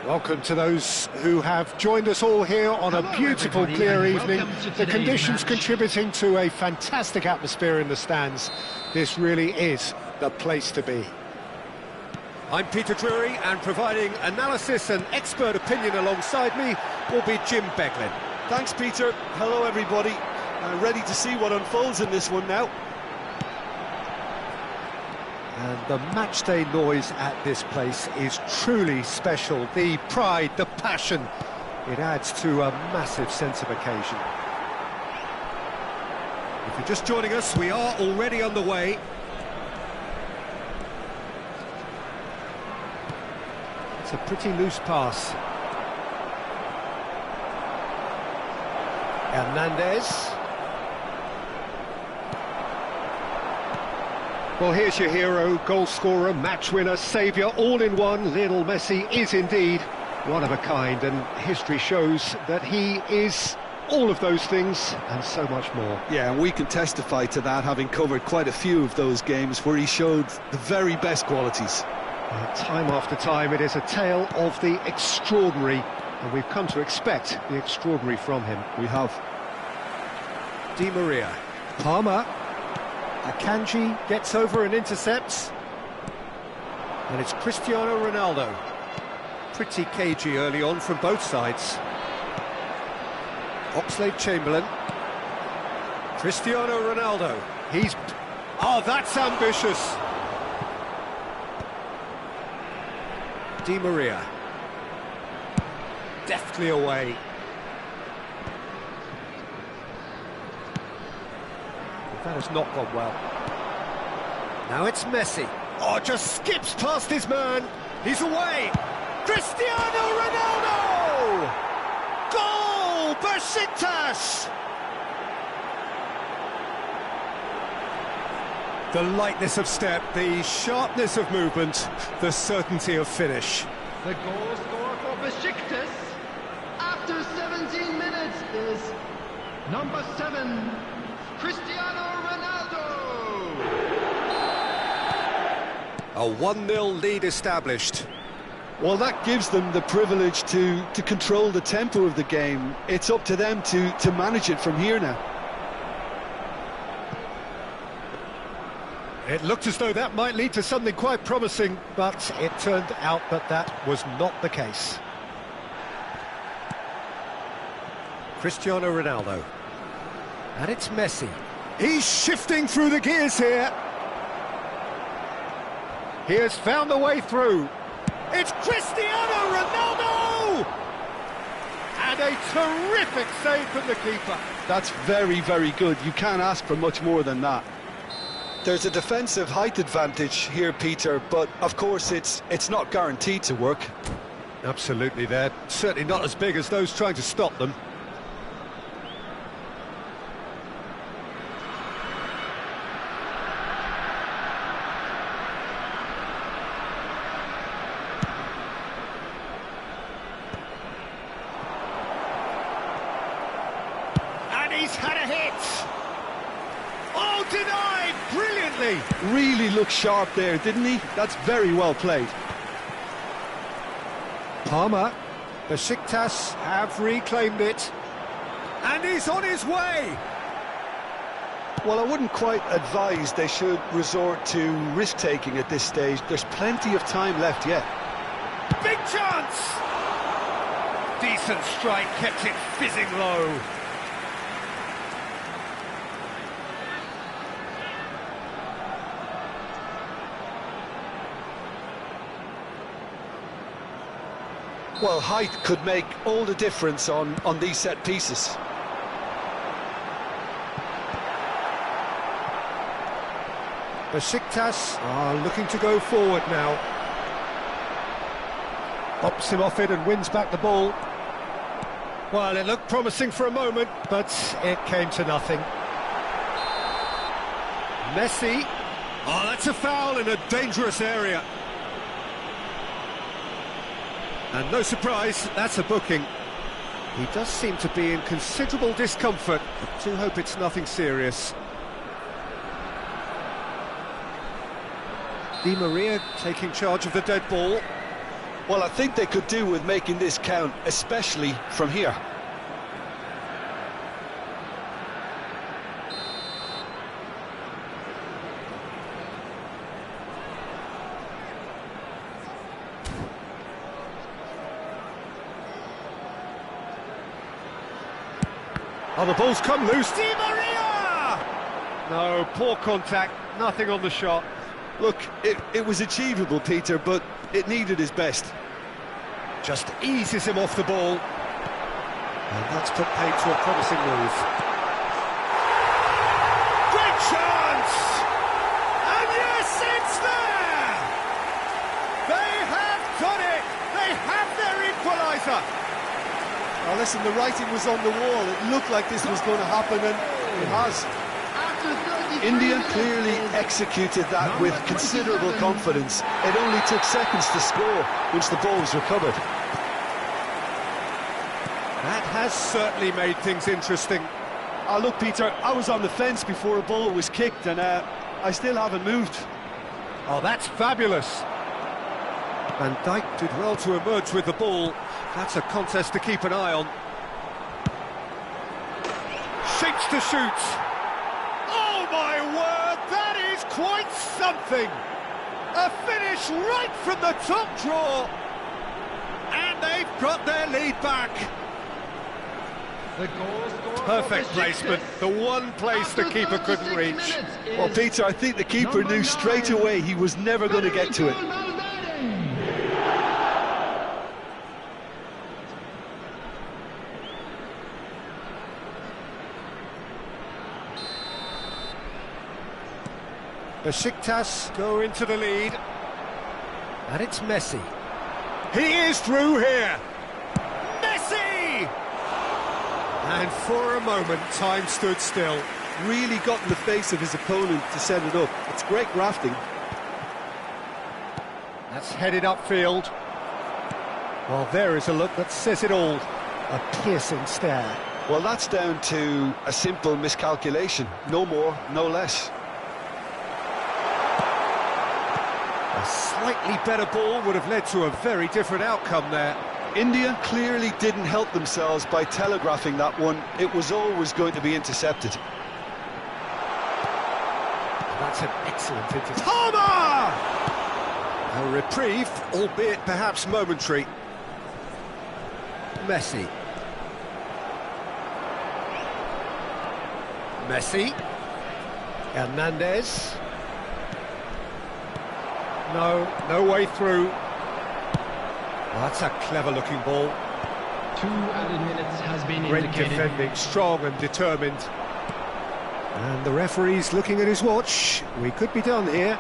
Welcome to those who have joined us all here on a beautiful, clear evening. The conditions contributing to a fantastic atmosphere in the stands. This really is the place to be. I'm Peter Drury, and providing analysis and expert opinion alongside me will be Jim Beglin. Thanks, Peter. Hello, everybody. Ready to see what unfolds in this one now. And the matchday noise at this place is truly special. The pride, the passion, it adds to a massive sense of occasion. If you're just joining us, we are already underway. It's a pretty loose pass. Hernandez. Well, here's your hero, goal scorer, match winner, saviour, all in one. Lionel Messi is indeed one of a kind, and history shows that he is all of those things and so much more. Yeah, and we can testify to that, having covered quite a few of those games where he showed the very best qualities. Time after time, it is a tale of the extraordinary, and we've come to expect the extraordinary from him. We have. Di Maria. Palmer. Akanji gets over and intercepts. And it's Cristiano Ronaldo. Pretty cagey early on from both sides. Oxlade-Chamberlain. Cristiano Ronaldo. He's... Oh, that's ambitious! Di Maria. Deftly away. That has not gone well. Now it's Messi. Oh, just skips past his man. He's away. Cristiano Ronaldo! Goal! Besiktas! The lightness of step, the sharpness of movement, the certainty of finish. The goal scorer for Besiktas after 17 minutes is number 7, Cristiano Ronaldo! A 1-0 lead established. Well, that gives them the privilege to control the tempo of the game. It's up to them to manage it from here now. It looked as though that might lead to something quite promising, but it turned out that that was not the case. Cristiano Ronaldo. And it's Messi. He's shifting through the gears here. He has found the way through. It's Cristiano Ronaldo! And a terrific save from the keeper. That's very, very good. You can't ask for much more than that. There's a defensive height advantage here, Peter, but of course it's not guaranteed to work. Absolutely, they're certainly not as big as those trying to stop them. He's had a hit! Oh, denied! Brilliantly! Really looked sharp there, didn't he? That's very well played. Palmer. Besiktas have reclaimed it. And he's on his way! Well, I wouldn't quite advise they should resort to risk-taking at this stage. There's plenty of time left yet. Big chance! Decent strike, kept it fizzing low. Well, height could make all the difference on these set pieces. Besiktas are looking to go forward now. Pops him off it and wins back the ball. Well, it looked promising for a moment, but it came to nothing. Messi. Oh, that's a foul in a dangerous area. And no surprise, that's a booking. He does seem to be in considerable discomfort. I do hope it's nothing serious. Di Maria taking charge of the dead ball. Well, I think they could do with making this count, especially from here. Oh, the ball's come loose. Di Maria! No, poor contact, nothing on the shot. Look, it was achievable, Peter, but it needed his best. Just eases him off the ball. And that's put paid to a promising move. Great chance! And yes, it's there! They have done it! They have their equaliser! Now listen, the writing was on the wall. It looked like this was going to happen, and it has. India clearly executed that with considerable confidence. It only took seconds to score once the ball was recovered. That has certainly made things interesting. Look, Peter, I was on the fence before a ball was kicked, and I still haven't moved. Oh, that's fabulous. Van Dijk did well to emerge with the ball. That's a contest to keep an eye on. Shapes to shoot. Oh, my word, that is quite something. A finish right from the top draw. And they've got their lead back. Perfect placement, the one place the keeper couldn't reach. Well, Peter, I think the keeper knew straight away he was never going to get to it. Besiktas go into the lead. And it's Messi. He is through here. Messi! And for a moment, time stood still. Really got in the face of his opponent to set it up. It's great grafting. That's headed upfield. Well, there is a look that says it all. A piercing stare. Well, that's down to a simple miscalculation. No more, no less. A slightly better ball would have led to a very different outcome there. India clearly didn't help themselves by telegraphing that one. It was always going to be intercepted. That's an excellent interception. Palmer! A reprieve, albeit perhaps momentary. Messi. Messi. Hernandez. No way through. That's a clever-looking ball. 2 added minutes has been Great indicated. defending, strong and determined. And the referee's looking at his watch. We could be done here.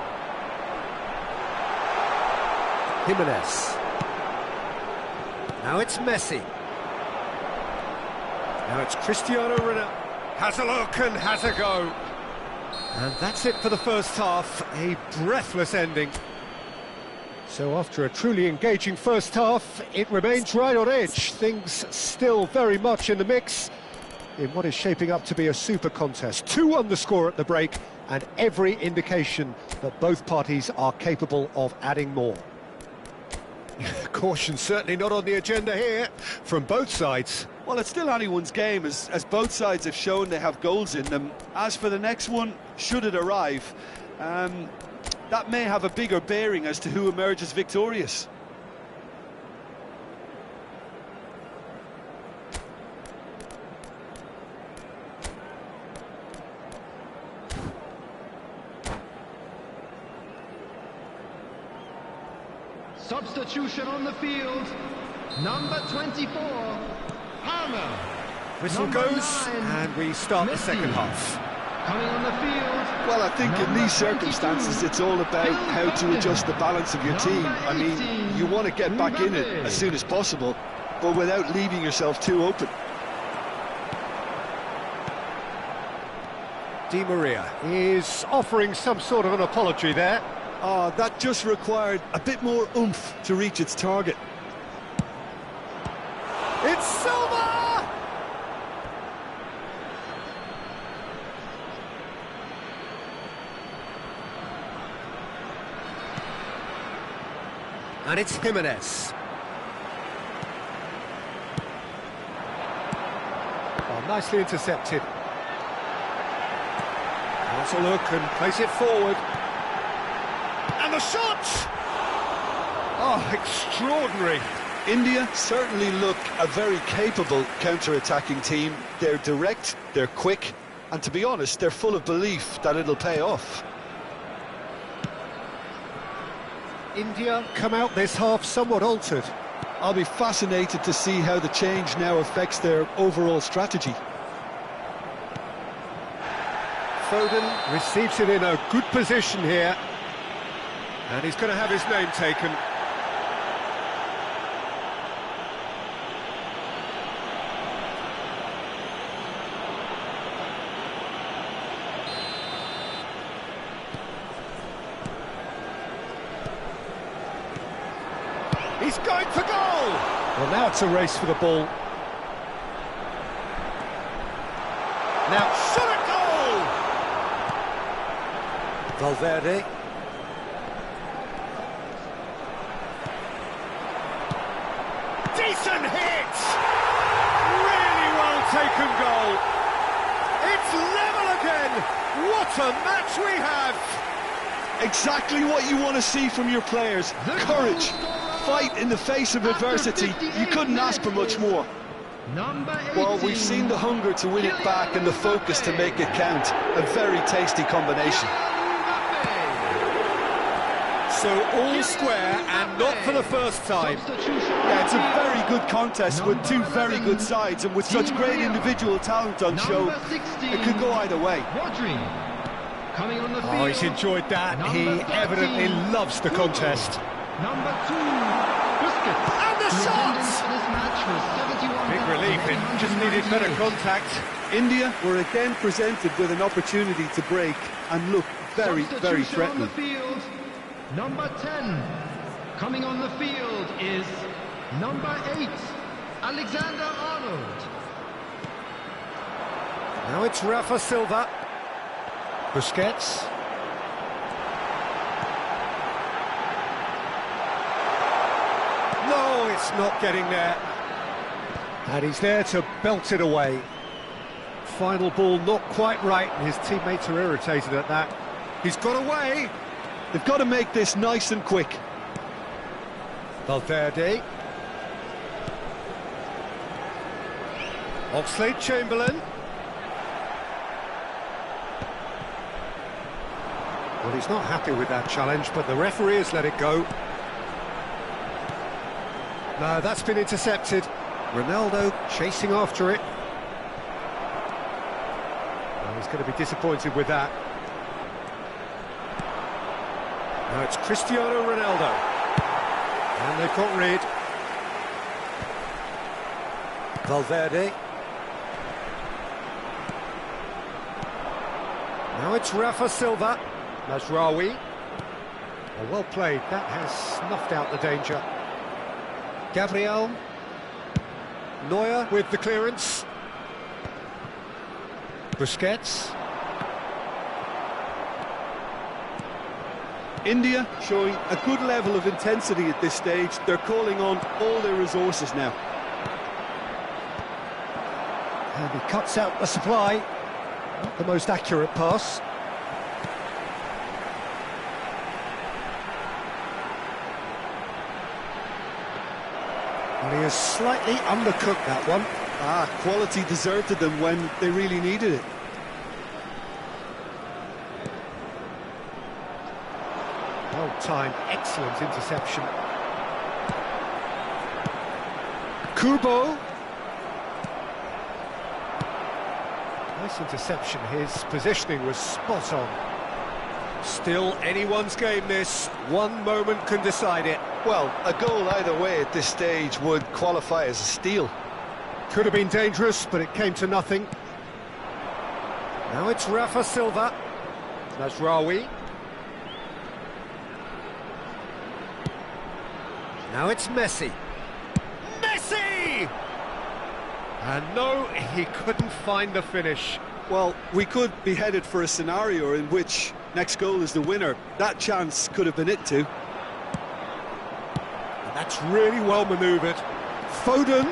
Jimenez. Now it's Messi. Now it's Cristiano Ronaldo. Has a look and has a go. And that's it for the first half. A breathless ending. So after a truly engaging first half, it remains right on edge. Things still very much in the mix in what is shaping up to be a super contest. 2-1 the score at the break, and every indication that both parties are capable of adding more. Caution certainly not on the agenda here from both sides. Well, it's still anyone's game, as both sides have shown they have goals in them. As for the next one, should it arrive, that may have a bigger bearing as to who emerges victorious. Substitution on the field. Number 24, Palmer. Whistle Number goes, 9, and we start the Messi. second half. Coming on the field. Well, I think in Number these circumstances 22, it's all about how to adjust the balance of your team. I mean, you want to get back in it as soon as possible, but without leaving yourself too open. Di Maria is offering some sort of an apology there. That just required a bit more oomph to reach its target. It's Silva! And it's Jimenez. nicely intercepted. Has a look and plays it forward. And the shot! Oh, extraordinary. India certainly look a very capable counter-attacking team. They're direct, they're quick, and to be honest, they're full of belief that it'll pay off. India come out this half somewhat altered. I'll be fascinated to see how the change now affects their overall strategy. Foden receives it in a good position here. And he's going to have his name taken. He's going for goal! Well, now it's a race for the ball. Now, shot at goal! Valverde. Decent hit! Really well taken goal. It's level again! What a match we have! Exactly what you want to see from your players. Courage. Fight in the face of adversity. You couldn't ask for much more. Well, we've seen the hunger to win it back and the focus to make it count. A very tasty combination. So all square and not for the first time. Yeah, it's a very good contest with two very good sides, and with such great individual talent on show, it could go either way. Oh, he's enjoyed that. He evidently loves the contest. Number 2, Busquets. And the shot! Big Big relief, it just needed better contact. India were again presented with an opportunity to break and look very, very threatening. Number 10, coming on the field is number 8, Alexander Arnold. Now it's Rafa Silva. Busquets. No, it's not getting there. And he's there to belt it away. Final ball not quite right, and his teammates are irritated at that. He's got away. They've got to make this nice and quick. Valverde. Oxlade-Chamberlain. Well, he's not happy with that challenge, but the referee has let it go. No, that's been intercepted. Ronaldo chasing after it. Well, he's going to be disappointed with that. Now it's Cristiano Ronaldo. And they've got rid. Valverde. Now it's Rafa Silva. Mazraoui. Well played, that has snuffed out the danger. Gabriel. Neuer with the clearance. Busquets. India showing a good level of intensity at this stage. They're calling on all their resources now. And he cuts out the supply. Not the most accurate pass. And he has slightly undercooked that one. Quality deserted them when they really needed it. Well-timed, excellent interception. Kubo. Nice interception, his positioning was spot on. Still anyone's game this, one moment can decide it. Well, a goal either way at this stage would qualify as a steal. Could have been dangerous, but it came to nothing. Now it's Rafa Silva. Mazraoui. Now it's Messi. Messi! And no, he couldn't find the finish. Well, we could be headed for a scenario in which next goal is the winner. That chance could have been it too. And that's really well manoeuvred. Foden.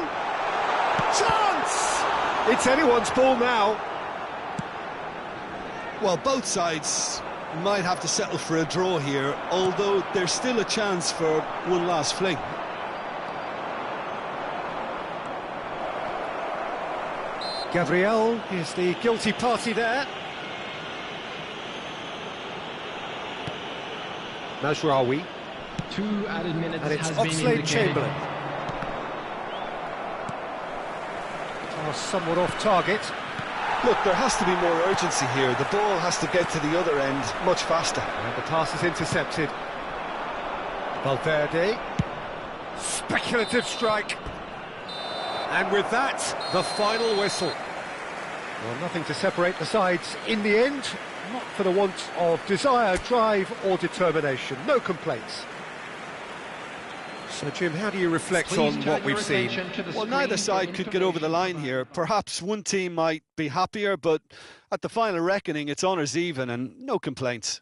Chance! It's anyone's ball now. Well, both sides might have to settle for a draw here, although there's still a chance for one last fling. Gabriel is the guilty party there. Mazraoui. 2 added minutes And it's has been Oxlade-Chamberlain. Pass somewhat off target. Look, there has to be more urgency here. The ball has to get to the other end much faster. And the pass is intercepted. Valverde. Speculative strike. And with that, the final whistle. Well, nothing to separate the sides in the end. Not for the want of desire, drive or determination. No complaints. So, Jim, how do you reflect Please on turn what we've your seen? attention to the Well, screen neither for side could get over the line information here. about- Perhaps one team might be happier, but at the final reckoning, it's honours even and no complaints.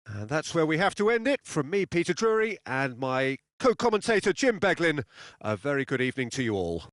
And that's where we have to end it. From me, Peter Drury, and my co-commentator, Jim Beglin, a very good evening to you all.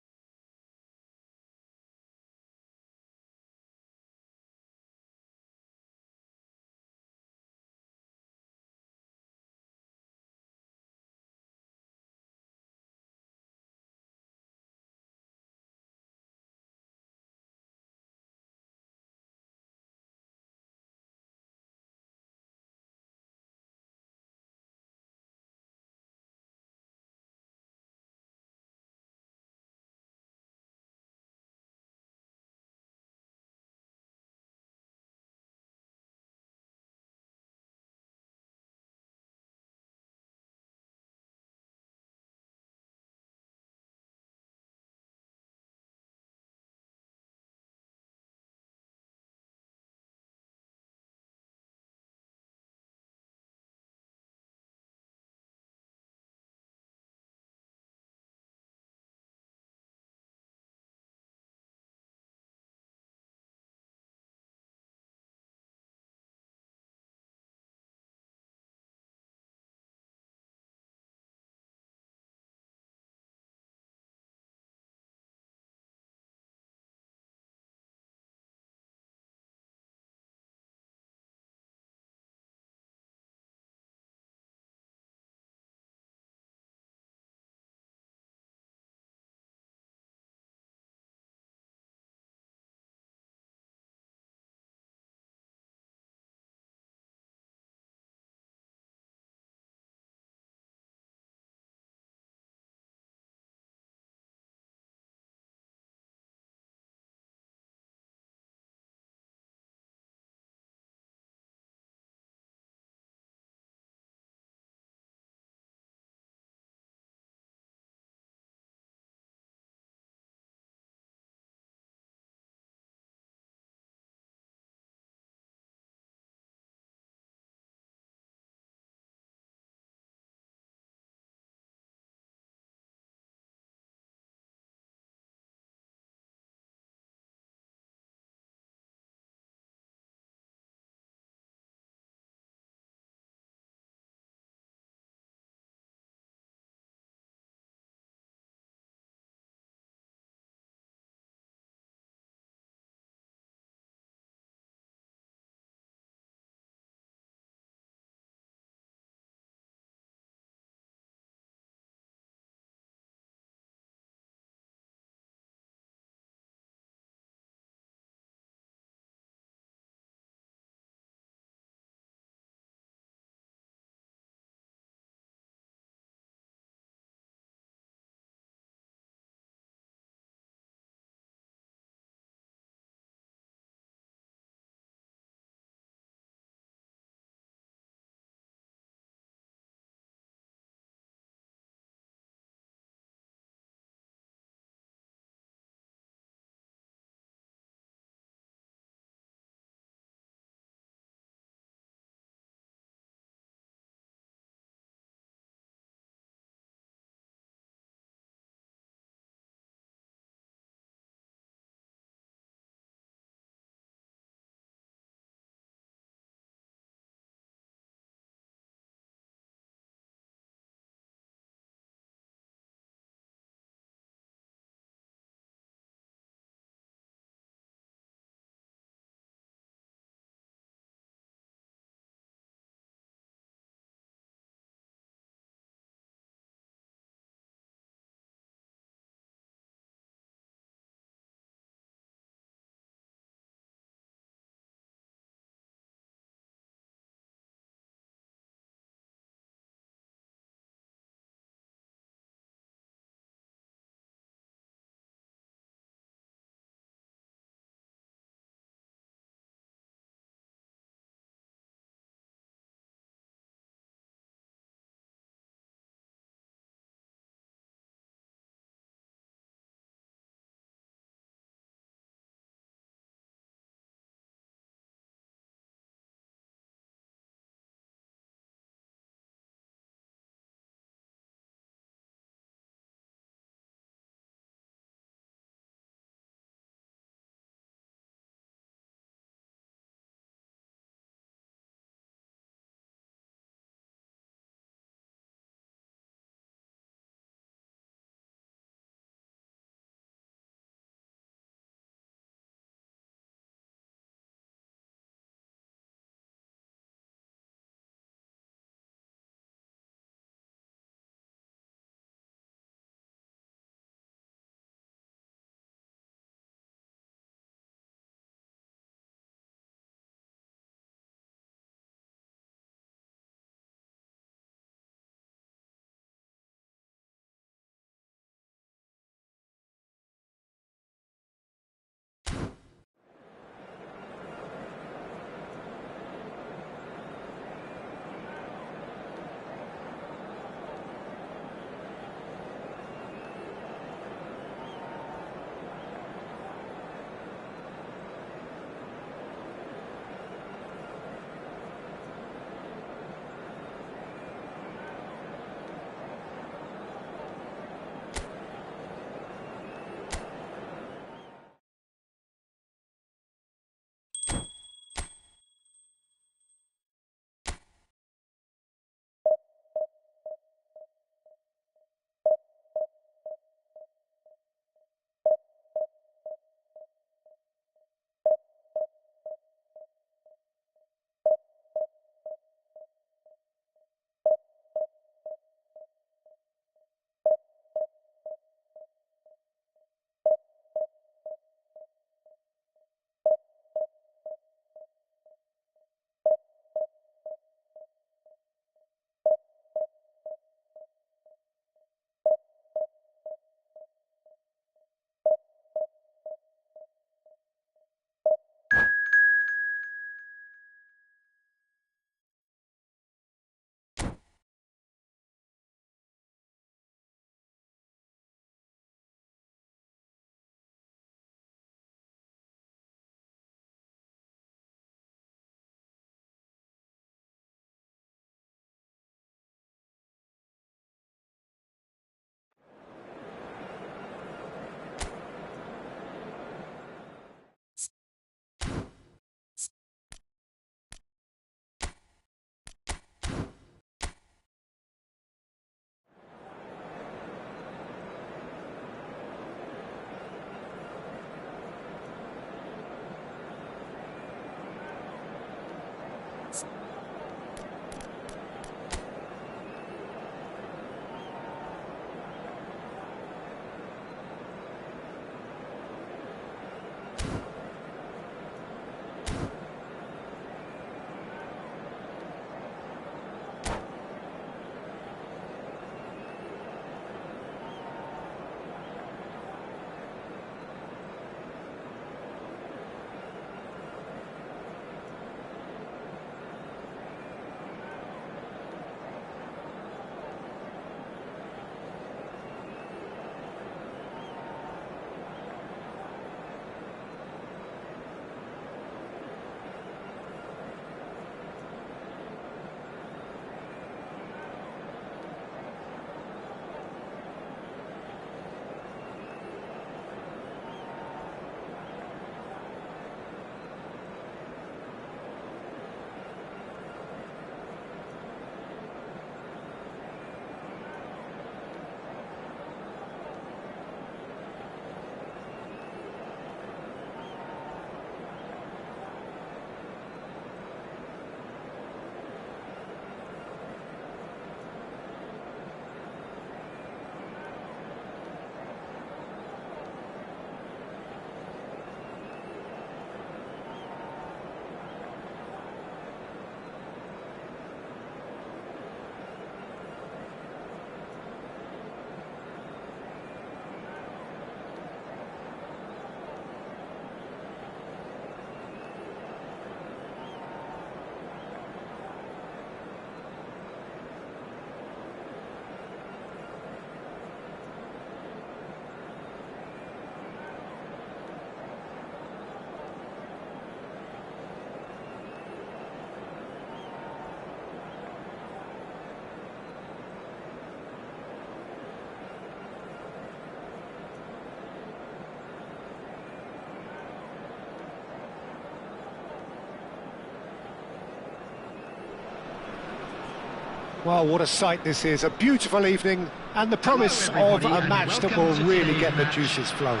Well, what a sight this is. A beautiful evening and the promise of a match that will really get the juices flowing.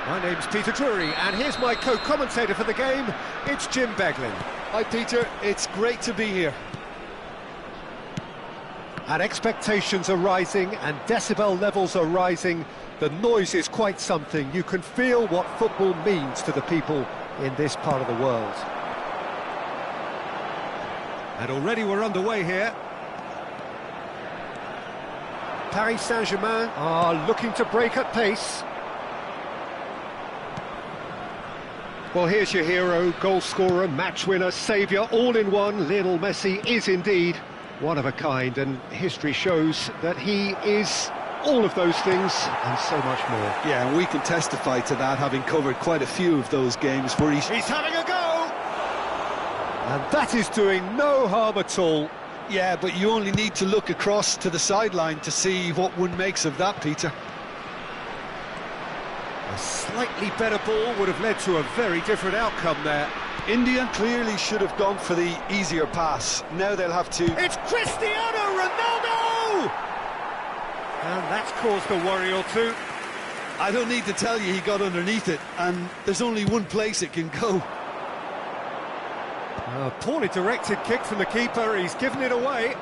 My name's Peter Drury, and here's my co-commentator for the game. It's Jim Beglin. Hi, Peter. It's great to be here. And expectations are rising and decibel levels are rising. The noise is quite something. You can feel what football means to the people in this part of the world. And already we're underway here. Paris Saint-Germain are looking to break at pace. Well, here's your hero, goal scorer, match winner, saviour, all in one. Lionel Messi is indeed one of a kind, and history shows that he is all of those things and so much more. Yeah, and we can testify to that, having covered quite a few of those games where he's having a go! And that is doing no harm at all. Yeah, but you only need to look across to the sideline to see what one makes of that, Peter. A slightly better ball would have led to a very different outcome there. India clearly should have gone for the easier pass. Now they'll have to... It's Cristiano Ronaldo! And that's caused a worry or two. I don't need to tell you he got underneath it, and there's only one place it can go. A poorly directed kick from the keeper, he's given it away.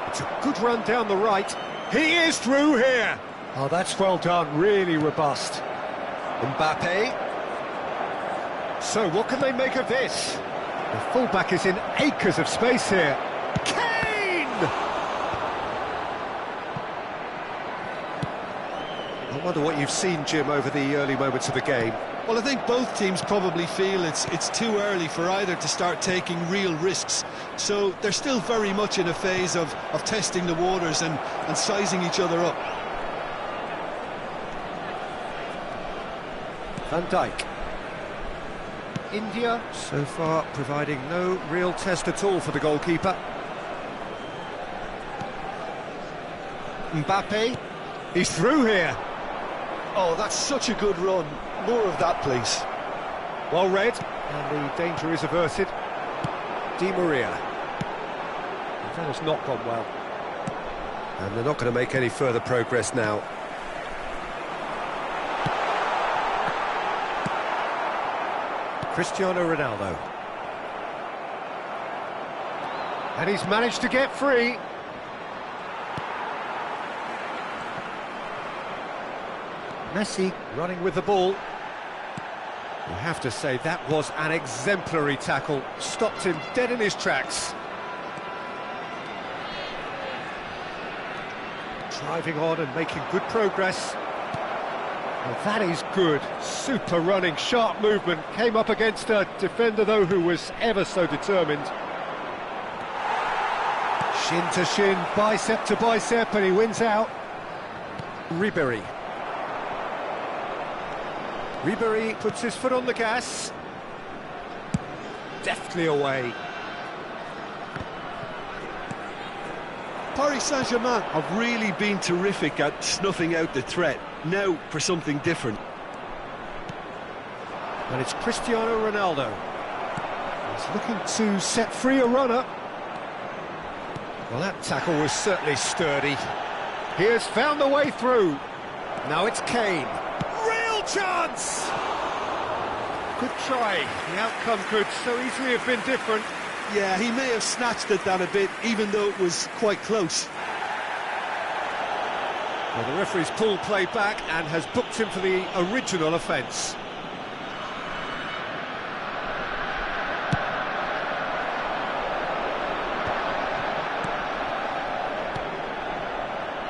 It's a good run down the right. He is through here! Oh, that's well done, really robust. Mbappe. So, what can they make of this? The fullback is in acres of space here. Kane! I wonder what you've seen, Jim, over the early moments of the game. Well, I think both teams probably feel it's too early for either to start taking real risks. So they're still very much in a phase of testing the waters and sizing each other up. Van Dijk. India, so far, providing no real test at all for the goalkeeper. Mbappe, he's through here. Oh, that's such a good run. More of that, please. Well read, and the danger is averted. Di Maria. That has not gone well. And they're not going to make any further progress now. Cristiano Ronaldo. And he's managed to get free. Messi running with the ball. You have to say that was an exemplary tackle. Stopped him dead in his tracks. Driving on and making good progress. Well, that is good. Super running, sharp movement. Came up against a defender, though, who was ever so determined. Shin to shin, bicep to bicep, and he wins out. Ribéry. Ribéry puts his foot on the gas. Deftly away. Paris Saint-Germain have really been terrific at snuffing out the threat. Now for something different. And it's Cristiano Ronaldo. He's looking to set free a runner. Well, that tackle was certainly sturdy. He has found the way through. Now it's Kane. Real chance! Good try. The outcome could so easily have been different. Yeah, he may have snatched at that a bit, even though it was quite close. Well, the referee's pulled play back and has booked him for the original offence.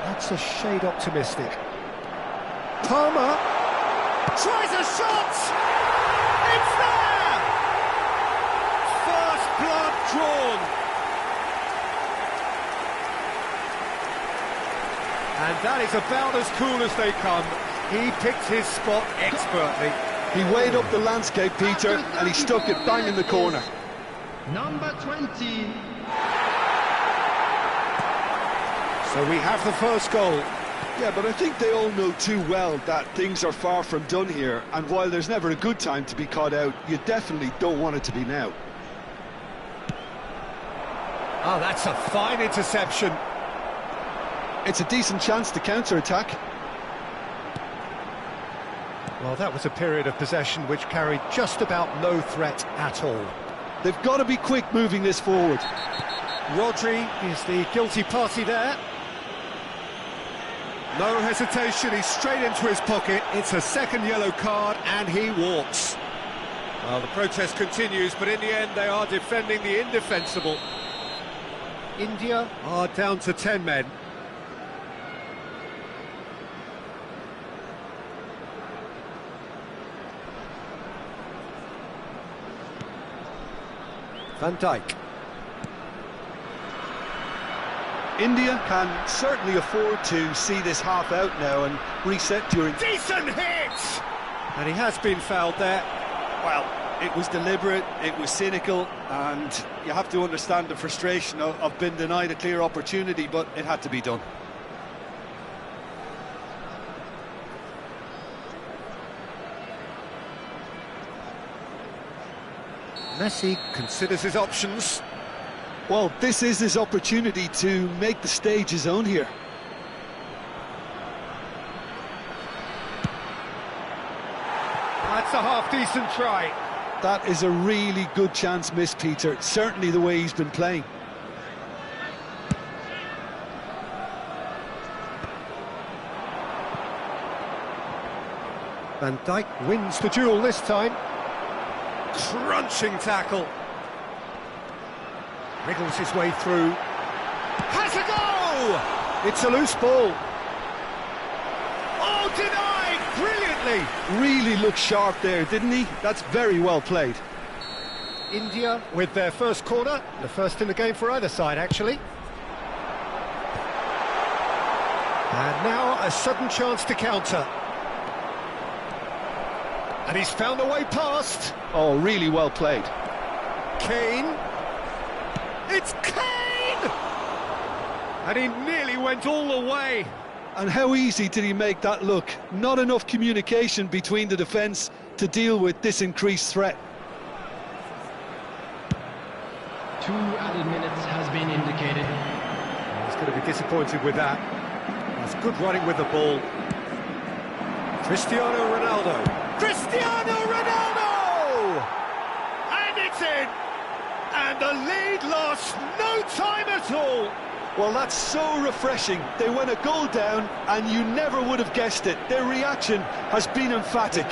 That's a shade optimistic. Palmer tries a shot! It's there! First blood drawn. And that is about as cool as they come. He picked his spot expertly. He weighed up the landscape, Peter, and he stuck it bang in the corner. Number 20. So we have the first goal. Yeah, but I think they all know too well that things are far from done here, and while there's never a good time to be caught out, you definitely don't want it to be now. Oh, that's a fine interception. It's a decent chance to counter-attack. Well, that was a period of possession which carried just about no threat at all. They've got to be quick moving this forward. Rodri is the guilty party there. No hesitation, he's straight into his pocket. It's a second yellow card and he walks. Well, the protest continues, but in the end they are defending the indefensible. India are down to 10 men. Van Dijk. India can certainly afford to see this half out now and reset during... Decent hit! And he has been fouled there. Well, it was deliberate, it was cynical, and you have to understand the frustration of being denied a clear opportunity, but it had to be done. Messi considers his options. Well, this is his opportunity to make the stage his own here. That's a half-decent try. That is a really good chance missed, Peter. Certainly the way he's been playing. Van Dijk wins the duel this time. Crunching tackle. Wriggles his way through. Has a go! It's a loose ball. Oh, denied! Brilliantly! Really looked sharp there, didn't he? That's very well played. India with their first corner. The first in the game for either side, actually. And now a sudden chance to counter. And he's found a way past. Oh, really well played. Kane. It's Kane! And he nearly went all the way. And how easy did he make that look? Not enough communication between the defence to deal with this increased threat. 2 added minutes has been indicated. He's going to be disappointed with that. That's good running with the ball. Cristiano Ronaldo. Cristiano Ronaldo! And it's in! And the lead lost no time at all. Well, that's so refreshing. They went a goal down, and you never would have guessed it. Their reaction has been emphatic.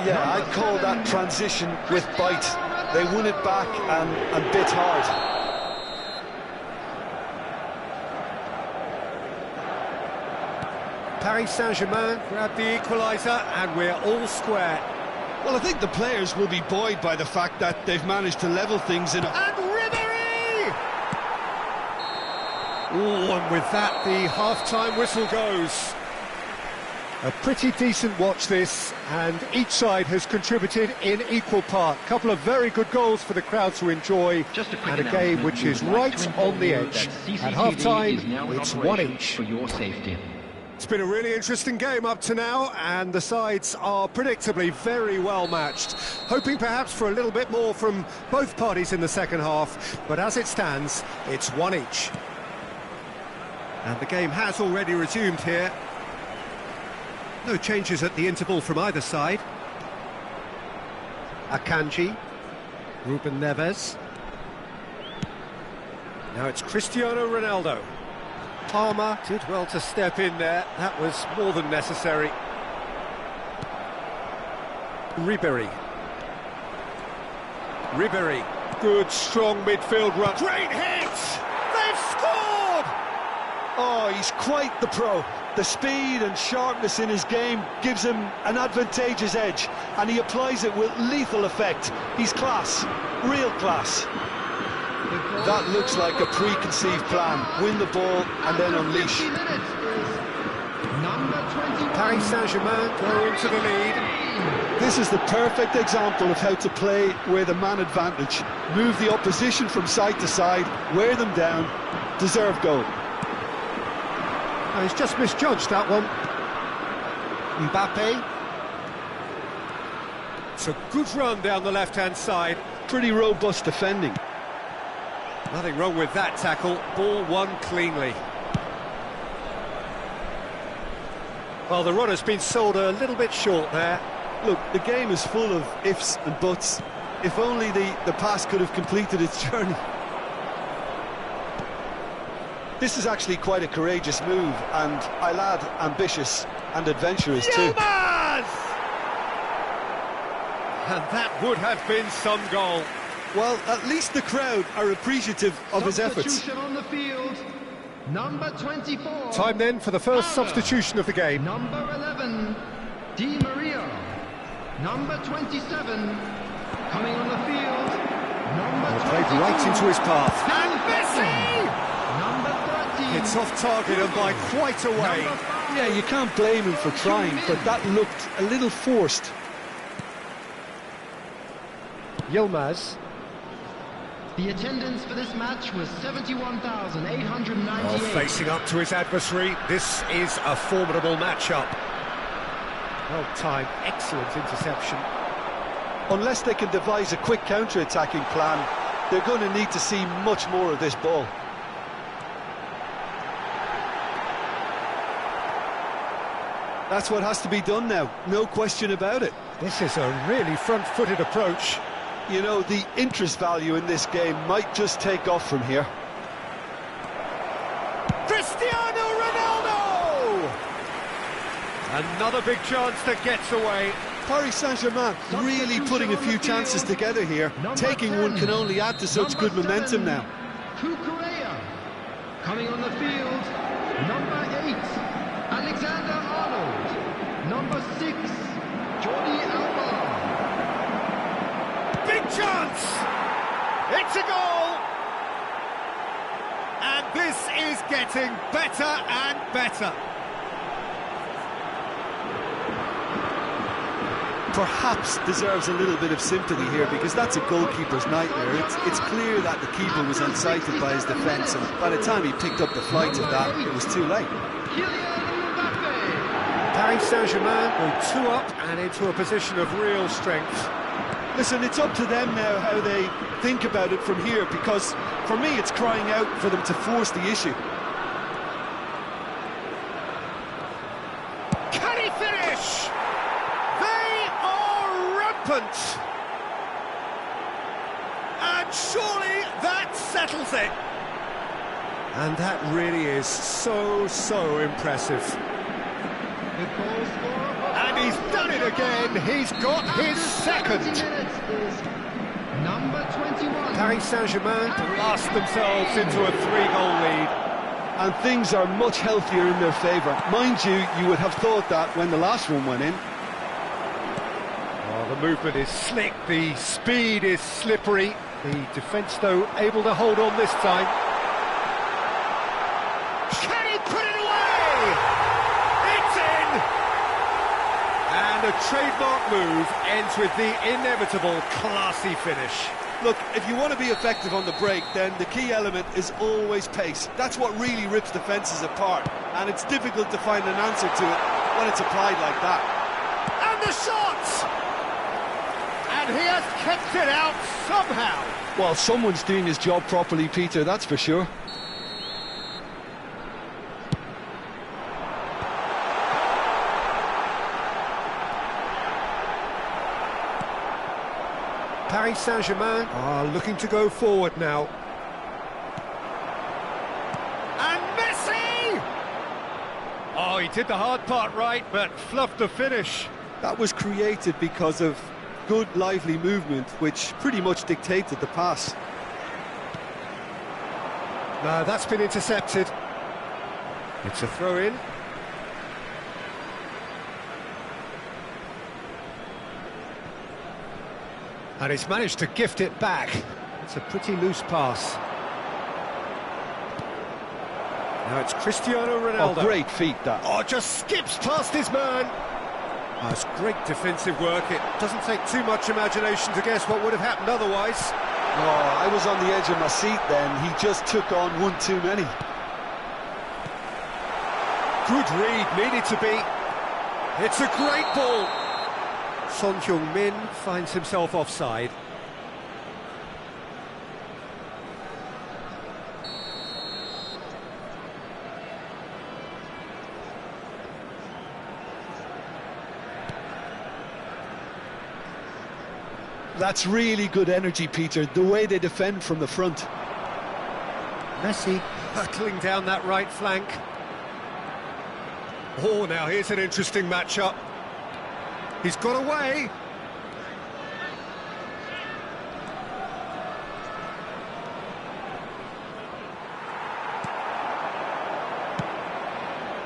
Yeah, I'd call that transition with bite. They won it back and bit hard. Paris Saint-Germain grab the equaliser, and we're all square. Well, I think the players will be buoyed by the fact that they've managed to level things in a... And Ribéry! Oh, and with that, the half-time whistle goes. A pretty decent watch this, and each side has contributed in equal part. A couple of very good goals for the crowd to enjoy, and a game which is right on the edge. At half-time, it's one each. For your safety. It's been a really interesting game up to now, and the sides are predictably very well matched. Hoping perhaps for a little bit more from both parties in the second half, but as it stands, it's one each. And the game has already resumed here. No changes at the interval from either side. Akanji, Ruben Neves. Now it's Cristiano Ronaldo. Palmer did well to step in there, that was more than necessary. Ribéry. Good, strong midfield run. Great hit! They've scored! Oh, he's quite the pro. The speed and sharpness in his game gives him an advantageous edge, and he applies it with lethal effect. He's class, real class. That looks like a preconceived plan. Win the ball and then unleash. Paris Saint-Germain go into the lead. This is the perfect example of how to play with a man advantage. Move the opposition from side to side, wear them down, deserve goal. Oh, he's just misjudged that one. Mbappe. It's a good run down the left-hand side. Pretty robust defending. Nothing wrong with that tackle. Ball won cleanly. Well, the run has been sold a little bit short there. Look, the game is full of ifs and buts. If only the pass could have completed its journey. This is actually quite a courageous move, and I'll add ambitious and adventurous too. Yilmaz! And that would have been some goal. Well, at least the crowd are appreciative of his efforts. Substitution on the field. Number 24. Time then for the first substitution of the game. Number 11, Di Maria. Number 27, coming on the field. Number Played 22. right into his path. And Messi! Number 13. It's off target and by quite a way. Yeah, you can't blame him for trying, but that looked a little forced. Yilmaz. The attendance for this match was 71,898. Oh, facing up to his adversary, this is a formidable matchup. Well timed, excellent interception. Unless they can devise a quick counter-attacking plan, they're going to need to see much more of this ball. That's what has to be done now, no question about it. This is a really front-footed approach. You know, the interest value in this game might just take off from here. Cristiano Ronaldo! Another big chance that gets away. Paris Saint-Germain really putting a few chances together here. Taking one can only add to such good momentum now. Kukurea. Coming on the field, number 8, Alexander-Arnold. Number 6, Jordi Alba. Big chance! It's a goal! And this is getting better and better. Perhaps deserves a little bit of sympathy here, because that's a goalkeeper's nightmare. It's clear that the keeper was unsighted by his defence, and by the time he picked up the flight of that, it was too late. Paris Saint-Germain go 2 up and into a position of real strength. Listen, it's up to them now how they think about it from here, because for me it's crying out for them to force the issue. Can he finish? They are rampant! Surely that settles it. And that really is so impressive. It calls for... And he's done it again. He's got his second. 30 minutes is number 21. Paris Saint-Germain blast themselves into a 3-goal lead. And things are much healthier in their favour. Mind you, you would have thought that when the last one went in. Oh, the movement is slick, the speed is slippery. The defence, though, able to hold on this time. Can he put it away? It's in! And a trademark move ends with the inevitable classy finish. Look, if you want to be effective on the break, then the key element is always pace. That's what really rips defences apart, and it's difficult to find an answer to it when it's applied like that. And the shot! And he has kept it out somehow. Well, someone's doing his job properly, Peter, that's for sure. Paris Saint-Germain are looking to go forward now. And Messi! Oh, he did the hard part right, but fluffed the finish. That was created because of good, lively movement, which pretty much dictated the pass. No, that's been intercepted. It's a throw-in. And he's managed to gift it back. It's a pretty loose pass. Now it's Cristiano Ronaldo. Oh, great feat, that. Oh, just skips past his man. Oh, it's great defensive work. It doesn't take too much imagination to guess what would have happened otherwise. Oh, I was on the edge of my seat then. He just took on one too many. Good read, needed to be. It's a great ball. Son Heung-min finds himself offside. That's really good energy, Peter, the way they defend from the front. Messi hurtling down that right flank. Oh, now here's an interesting matchup. He's got away.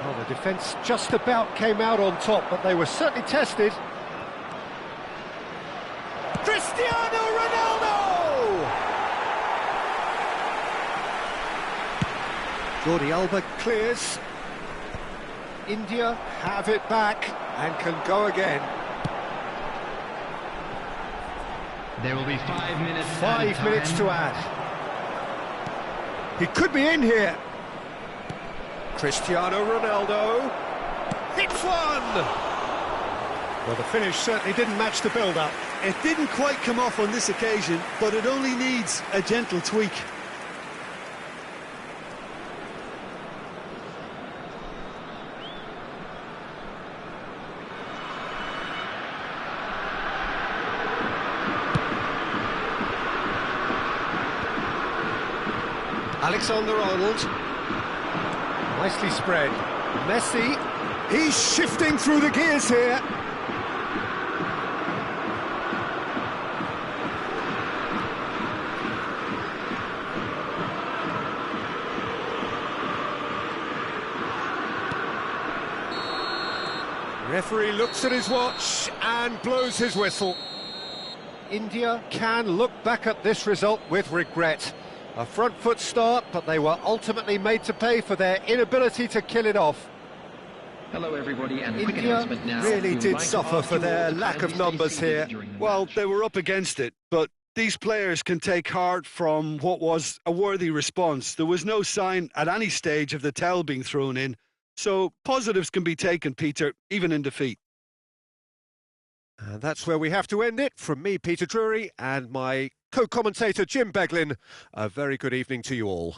Well, the defence just about came out on top, but they were certainly tested. Cristiano Ronaldo! Jordi Alba clears. India have it back and can go again. There will be 5 minutes. 5 minutes to add. He could be in here. Cristiano Ronaldo hits one. Well, the finish certainly didn't match the build-up. It didn't quite come off on this occasion, but it only needs a gentle tweak. Alexander-Arnold, nicely spread. Messi, he's shifting through the gears here. Referee looks at his watch and blows his whistle. India can look back at this result with regret. A front foot start, but they were ultimately made to pay for their inability to kill it off. Hello everybody, and a quick India announcement now. really We would did like to suffer ask for you all their to lack kindly of stay numbers seated here. during the Well, match. they were up against it, but these players can take heart from what was a worthy response. There was no sign at any stage of the towel being thrown in, so positives can be taken, Peter, even in defeat. And that's where we have to end it. From me, Peter Drury, and my co-commentator, Jim Beglin, a very good evening to you all.